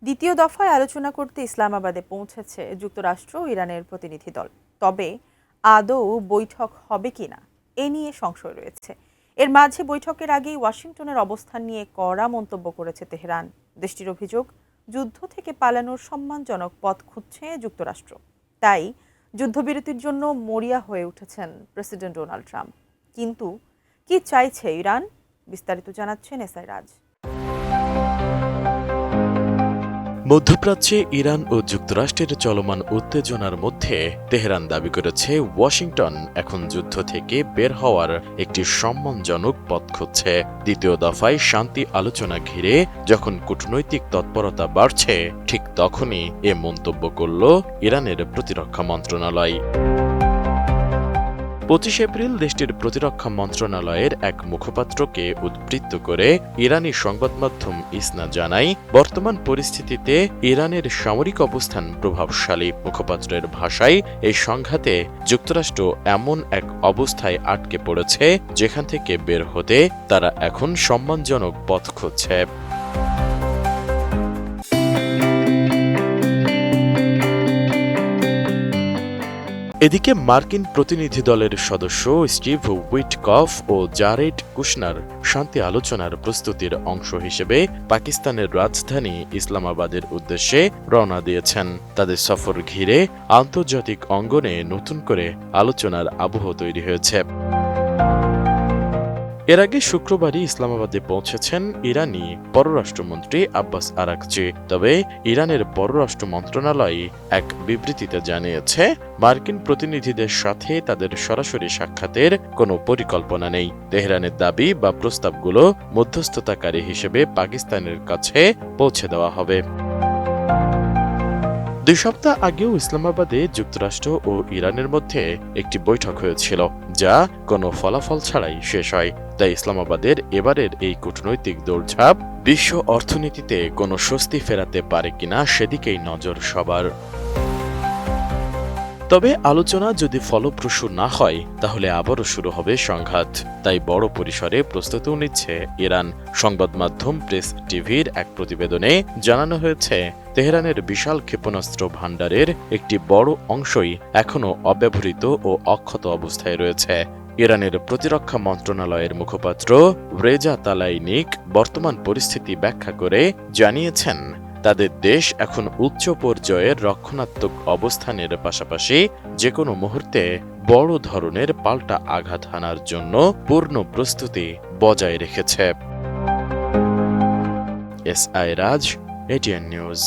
দ্বিতীয় দফায় আলোচনা করতে ইসলামাবাদে পৌঁছেছে যুক্তরাষ্ট্র ও ইরানের প্রতিনিধি দল। তবে আদৌ বৈঠক হবে কিনা এ নিয়ে সংশয় রয়েছে। এর মাঝে বৈঠকের আগেই ওয়াশিংটনের অবস্থান নিয়ে কড়া মন্তব্য করেছে তেহরান। দেশটির অভিযোগ, যুদ্ধ থেকে পালানোর সম্মানজনক পথ খুঁজছে যুক্তরাষ্ট্র। তাই যুদ্ধবিরতির জন্য মরিয়া হয়ে উঠেছেন প্রেসিডেন্ট ডোনাল্ড ট্রাম্প। কিন্তু কি চাইছে ইরান? বিস্তারিত জানাচ্ছেন এসআই রাজ। মধ্যপ্রাচ্যে ইরান ও যুক্তরাষ্ট্রের চলমান উত্তেজনার মধ্যে তেহরান দাবি করেছে ওয়াশিংটন এখন যুদ্ধ থেকে বের হওয়ার একটি সম্মানজনক পথ খুঁজছে। দ্বিতীয় দফায় শান্তি আলোচনা ঘিরে যখন কূটনৈতিক তৎপরতা বাড়ছে, ঠিক তখনই এ মন্তব্য করল ইরানের প্রতিরক্ষা মন্ত্রণালয়। 25 এপ্রিল দেশটির প্রতিরক্ষা মন্ত্রণালয়ের এক মুখপাত্রকে উদ্ধৃত করে ইরানি সংবাদ মাধ্যম ইসনা জানায়, বর্তমান পরিস্থিতিতে ইরানের সামরিক অবস্থান প্রভাবশালী। মুখপাত্রের ভাষায়, এই সংঘাতে যুক্তরাষ্ট্র এমন এক অবস্থায় আটকে পড়েছে যেখান থেকে বের হতে তারা এখন সম্মানজনক পথ খুঁজছে। এদিকে মার্কিন প্রতিনিধি দলের সদস্য স্টিভ উইটকফ ও জারেড কুশনার শান্তি আলোচনার প্রস্তুতির অংশ হিসেবে পাকিস্তানের রাজধানী ইসলামাবাদের উদ্দেশ্যে রওনা দিয়েছেন। তাদের সফর ঘিরে আন্তর্জাতিক অঙ্গনে নতুন করে আলোচনার আবহ তৈরি হয়েছে। এর আগে শুক্রবারই ইসলামাবাদে পৌঁছেছেন ইরানি পররাষ্ট্রমন্ত্রী আব্বাস আরাকচি। তবে ইরানের পররাষ্ট্র মন্ত্রণালয় এক বিবৃতিতে জানিয়েছে, মার্কিন প্রতিনিধিদের সাথে তাদের সরাসরি সাক্ষাতের কোনো পরিকল্পনা নেই। তেহরানের দাবি বা প্রস্তাবগুলো মধ্যস্থতাকারী হিসেবে পাকিস্তানের কাছে পৌঁছে দেওয়া হবে। 2 সপ্তাহ আগেও ইসলামাবাদে যুক্তরাষ্ট্র ও ইরানের মধ্যে একটি বৈঠক হয়েছিল, যা কোনো ফলাফল ছাড়াই শেষ হয়। তাই ইসলামাবাদের এবারের এই কূটনৈতিক দৌড়ঝাঁপ বিশ্ব অর্থনীতিতে কোনো স্বস্তি ফেরাতে পারে কিনা সেদিকেই নজর সবার। তবে আলোচনা যদি ফলপ্রসূ না হয়, তাহলে আবারও শুরু হবে সংঘাত। তাই বড় পরিসরে প্রস্তুতিও নিচ্ছে ইরান। সংবাদ মাধ্যম প্রেস টিভির এক প্রতিবেদনে জানানো হয়েছে, তেহরানের বিশাল ক্ষেপণাস্ত্র ভাণ্ডারের একটি বড় অংশই এখনও অব্যবহৃত ও অক্ষত অবস্থায় রয়েছে। ইরানের প্রতিরক্ষা মন্ত্রণালয়ের মুখপাত্র রেজা তালাইনিক বর্তমান পরিস্থিতি ব্যাখ্যা করে জানিয়েছেন, তাদের দেশ এখন উচ্চ পর্যায়ের রক্ষণাত্মক অবস্থানের পাশাপাশি যেকোনো মুহূর্তে বড় ধরনের পাল্টা আঘাত হানার জন্য পূর্ণ প্রস্তুতি বজায় রেখেছে। এসআই রাজ, এটিএন নিউজ।